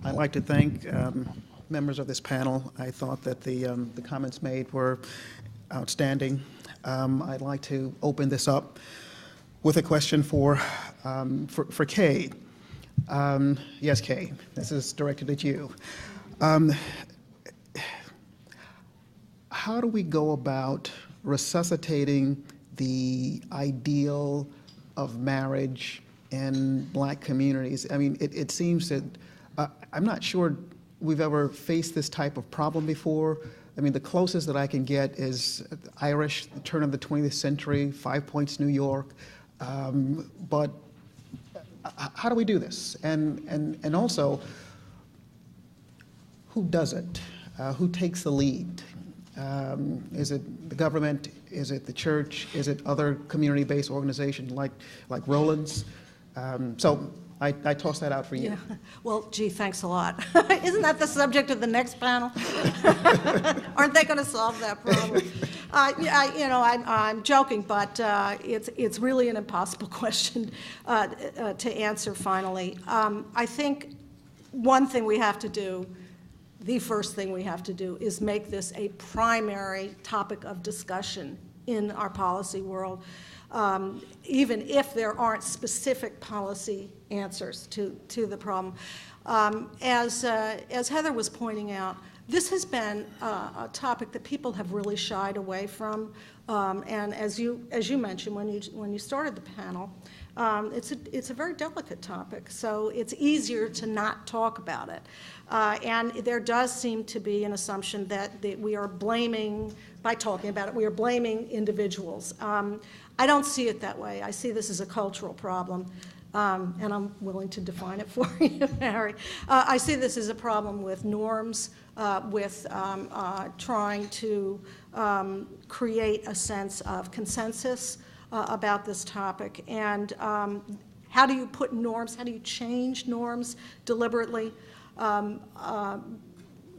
I'd like to thank members of this panel. I thought that the comments made were outstanding. I'd like to open this up with a question for Kay. Yes, Kay, this is directed at you. How do we go about resuscitating the ideal of marriage in Black communities? I mean, it seems that, I'm not sure we've ever faced this type of problem before. I mean, the closest that I can get is Irish, the turn of the 20th century, 5 Points, New York. But how do we do this? And also, who does it? Who takes the lead? Is it the government? Is it the church? Is it other community-based organizations like Roland's? So I toss that out for you. Yeah. Well, gee, thanks a lot. Isn't that the subject of the next panel? Aren't they going to solve that problem? I'm joking, but it's really an impossible question to answer finally. I think one thing we have to do, the first thing we have to do, is make this a primary topic of discussion in our policy world, even if there aren't specific policy answers to the problem. As Heather was pointing out, this has been a topic that people have really shied away from, and as you mentioned when you started the panel, it's a very delicate topic, so it's easier to not talk about it. And there does seem to be an assumption that we are blaming, by talking about it, we are blaming individuals. I don't see it that way. I see this as a cultural problem, and I'm willing to define it for you, Mary. I see this as a problem with norms, with trying to create a sense of consensus about this topic. And how do you put norms, how do you change norms deliberately?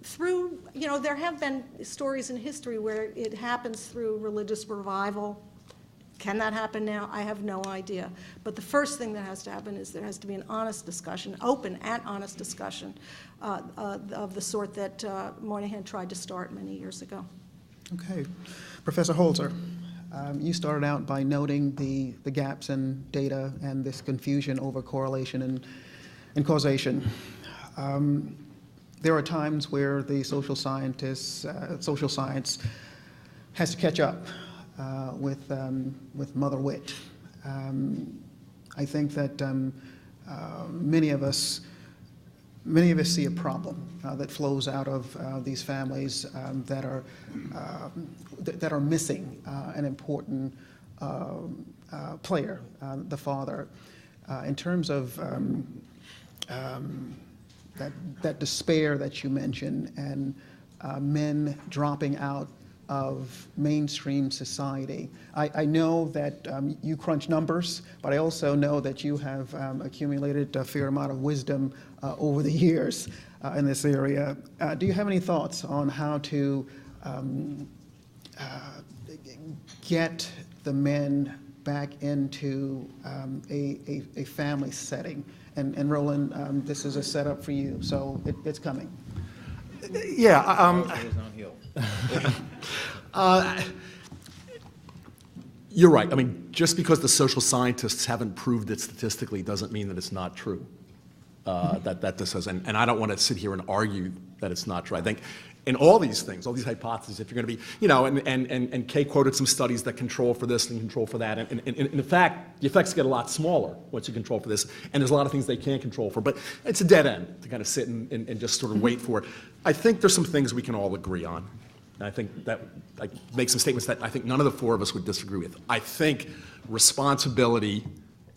Through, there have been stories in history where it happens through religious revival. Can that happen now? I have no idea. But the first thing that has to happen is there has to be an honest discussion, open and honest discussion of the sort that Moynihan tried to start many years ago. Okay. Professor Holzer, you started out by noting the gaps in data and this confusion over correlation and causation. There are times where the social science has to catch up with Mother Wit. I think that many of us see a problem that flows out of these families that are missing an important player, the father, in terms of that despair that you mentioned, and men dropping out of mainstream society. I know that you crunch numbers, but I also know that you have accumulated a fair amount of wisdom over the years in this area. Do you have any thoughts on how to get the men back into a family setting? And Roland, this is a setup for you, so it's coming. Yeah. You're right. I mean, just because the social scientists haven't proved it statistically doesn't mean that it's not true. That this is, and I don't want to sit here and argue that it's not true. I think in all these things, all these hypotheses, if you're going to be, and Kay quoted some studies that control for this and control for that, and in fact, the effects get a lot smaller once you control for this, and there's a lot of things they can't control for, but it's a dead end to kind of sit and just sort of wait for it. I think there's some things we can all agree on. And I think that I make some statements that I think none of the four of us would disagree with. I think responsibility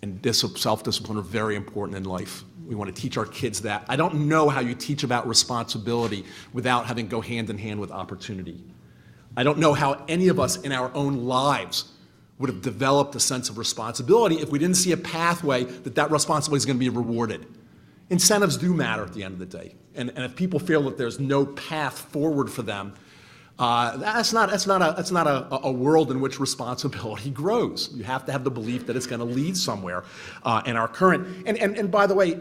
and self-discipline are very important in life. We want to teach our kids that. I don't know how you teach about responsibility without having go hand in hand with opportunity. I don't know how any of us in our own lives would have developed a sense of responsibility if we didn't see a pathway that responsibility is going to be rewarded. Incentives do matter at the end of the day. And if people feel that there's no path forward for them, that's not a world in which responsibility grows. You have to have the belief that it's going to lead somewhere. And our current and by the way,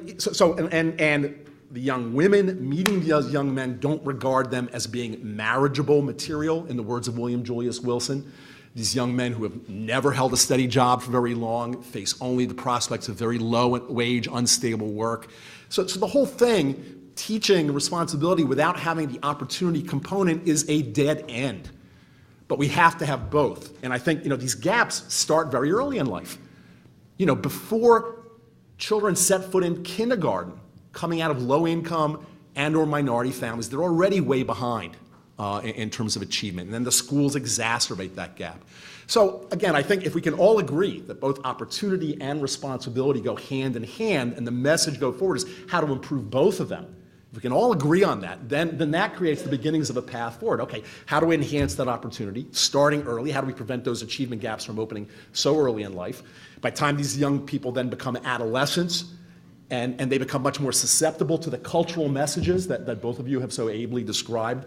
the young women meeting these young men don't regard them as being marriageable material, in the words of William Julius Wilson. These young men who have never held a steady job for very long face only the prospects of very low-wage, unstable work. So the whole thing, teaching responsibility without having the opportunity component, is a dead end. But we have to have both. And I think, these gaps start very early in life. Before children set foot in kindergarten, coming out of low-income and or minority families, they're already way behind in terms of achievement. And then the schools exacerbate that gap. So again, I think if we can all agree that both opportunity and responsibility go hand in hand, and the message go forward is how to improve both of them, if we can all agree on that, then that creates the beginnings of a path forward. Okay, how do we enhance that opportunity, starting early? How do we prevent those achievement gaps from opening so early in life? By the time these young people then become adolescents, and they become much more susceptible to the cultural messages that both of you have so ably described,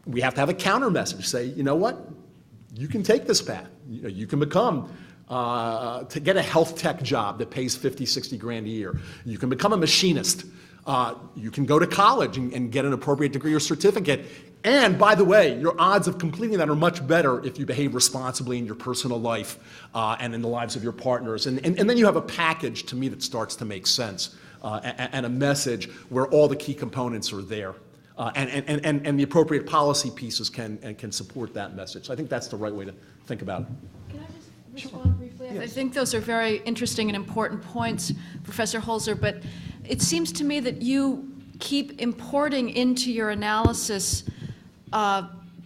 we have to have a counter message. Say, you know what? You can take this path. You can become, to get a health tech job that pays 50, 60 grand a year. You can become a machinist. You can go to college and get an appropriate degree or certificate. And by the way, your odds of completing that are much better if you behave responsibly in your personal life and in the lives of your partners. And then you have a package, to me, that starts to make sense, and a message where all the key components are there. And the appropriate policy pieces can support that message. So I think that's the right way to think about it. Can I just respond briefly? Yes. I think those are very interesting and important points, Professor Holzer, but it seems to me that you keep importing into your analysis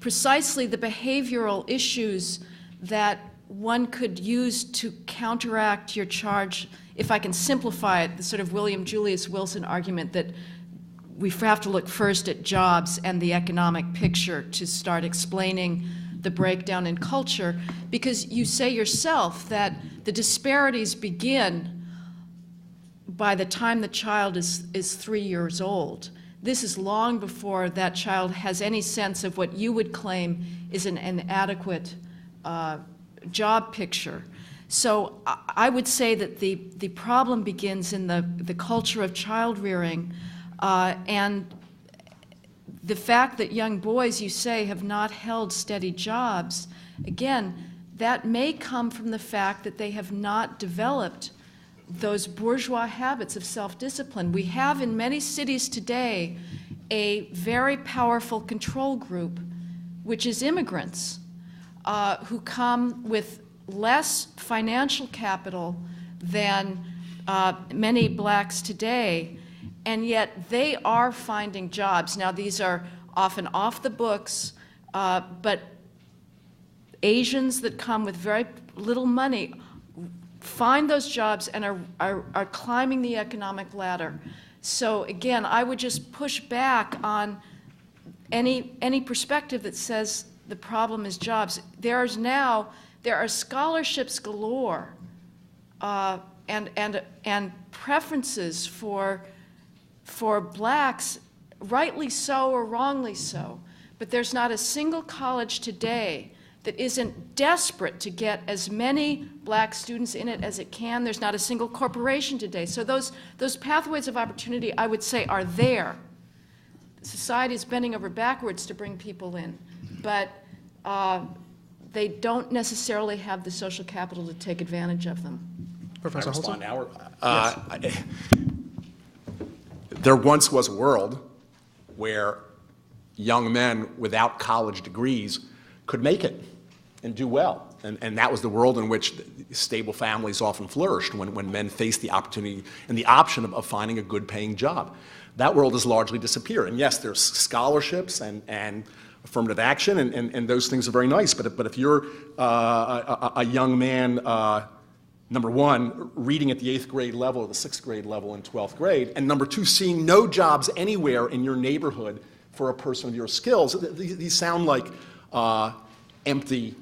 precisely the behavioral issues that one could use to counteract your charge, if I can simplify it, the sort of William Julius Wilson argument that we have to look first at jobs and the economic picture to start explaining the breakdown in culture, because you say yourself that the disparities begin by the time the child is 3 years old. This is long before that child has any sense of what you would claim is an adequate job picture. So I would say that the problem begins in the culture of child rearing, and the fact that young boys, you say, have not held steady jobs, again, that may come from the fact that they have not developed those bourgeois habits of self-discipline. We have in many cities today a very powerful control group, which is immigrants, who come with less financial capital than many blacks today, and yet they are finding jobs. Now, these are often off the books, but Asians that come with very little money find those jobs and are climbing the economic ladder. So again, I would just push back on any perspective that says the problem is jobs. There are scholarships galore and preferences for blacks, rightly so or wrongly so, but there's not a single college today that isn't desperate to get as many black students in it as it can. There's not a single corporation today. So those pathways of opportunity, I would say, are there. Society is bending over backwards to bring people in, but they don't necessarily have the social capital to take advantage of them. Professor Holzer? Yes. There once was a world where young men without college degrees could make it and do well. And that was the world in which stable families often flourished, when men faced the opportunity and the option of finding a good paying job. That world has largely disappeared. And yes, there's scholarships and affirmative action, and those things are very nice. But if you're a young man, number one, reading at the 8th grade level or the 6th grade level in 12th grade, and number two, seeing no jobs anywhere in your neighborhood for a person of your skills, these sound like empty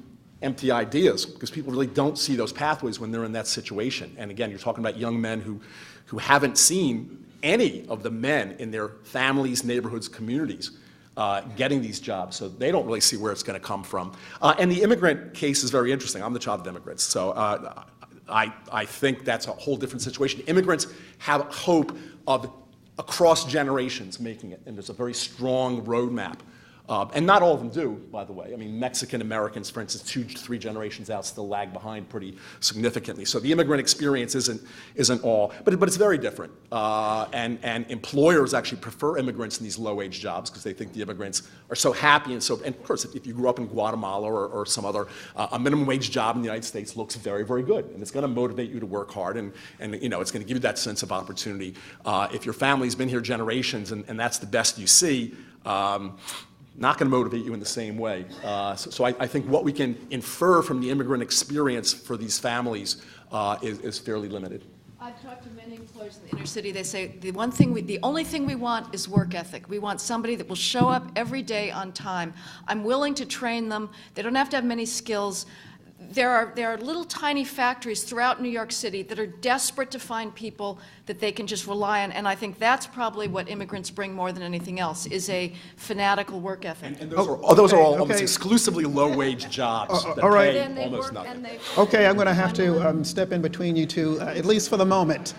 ideas, because people really don't see those pathways when they're in that situation. And again, you're talking about young men who haven't seen any of the men in their families, neighborhoods, communities getting these jobs, so they don't really see where it's going to come from. And the immigrant case is very interesting. I'm the child of immigrants, so I think that's a whole different situation. Immigrants have hope of across generations making it, and there's a very strong roadmap. And not all of them do, by the way. I mean, Mexican Americans, for instance, 2 to 3 generations out still lag behind pretty significantly. So the immigrant experience isn't all, but it's very different. And employers actually prefer immigrants in these low-wage jobs because they think the immigrants are so happy and of course, if you grew up in Guatemala or some other, a minimum wage job in the United States looks very, very good, and it's going to motivate you to work hard, and you know, it's going to give you that sense of opportunity. If your family's been here generations and that's the best you see, not going to motivate you in the same way. So I think what we can infer from the immigrant experience for these families is fairly limited. I've talked to many employers in the inner city. They say the only thing we want is work ethic. We want somebody that will show up every day on time. I'm willing to train them. They don't have to have many skills. There are little tiny factories throughout New York City that are desperate to find people that they can just rely on, and I think that's probably what immigrants bring more than anything else, is a fanatical work ethic. And those are all almost exclusively low-wage jobs that all right. pay almost nothing. Okay, I'm going to have to step in between you two, at least for the moment.